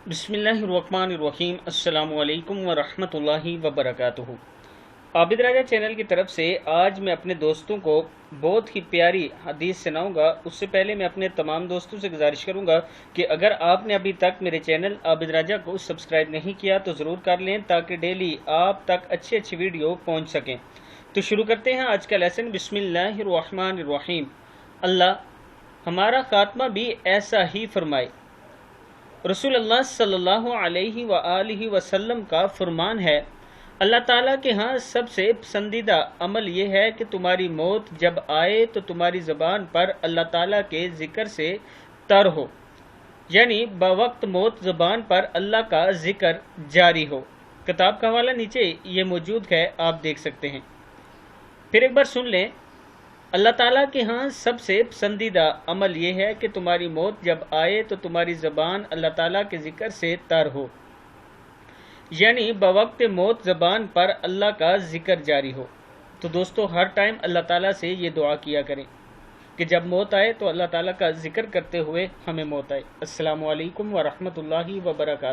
बिस्मिल्लाहिर्रहमानिर्रहीम अस्सलामु अलैकुम वरहमतुल्लाहि वबरकातुहू। आबिद राजा चैनल की तरफ से आज मैं अपने दोस्तों को बहुत ही प्यारी हदीस सुनाऊंगा। उससे पहले मैं अपने तमाम दोस्तों से गुजारिश करूंगा कि अगर आपने अभी तक मेरे चैनल आबिद राजा को सब्सक्राइब नहीं किया तो ज़रूर कर लें ताकि डेली आप तक अच्छी अच्छी वीडियो पहुंच सकें। तो शुरू करते हैं आज का लेसन। बिस्मिल्लाहिर्रहमानिर्रहीम। अल्लाह हमारा खात्मा भी ऐसा ही फरमाए। रसूलुल्लाह सल्लल्लाहु अलैहि वआलिहि वसल्लम का फरमान है, अल्लाह ताला के यहाँ सबसे पसंदीदा अमल ये है कि तुम्हारी मौत जब आए तो तुम्हारी ज़बान पर अल्लाह ताला के ज़िक्र से तर हो, यानी बवक्त मौत ज़बान पर अल्लाह का ज़िक्र जारी हो। किताब का हवाला नीचे ये मौजूद है, आप देख सकते हैं। फिर एक बार सुन लें। अल्लाह ताला के यहाँ सबसे पसंदीदा अमल ये है कि तुम्हारी मौत जब आए तो तुम्हारी ज़बान अल्लाह ताला के ज़िक्र से तर हो, यानी बवक्त मौत ज़बान पर अल्लाह का ज़िक्र जारी हो। तो दोस्तों, हर टाइम अल्लाह ताला से ये दुआ किया करें कि जब मौत आए तो अल्लाह ताला का ज़िक्र करते हुए हमें मौत आए। अस्सलामु अलैकुम वरहमतुल्लाहि वबरकातुहू।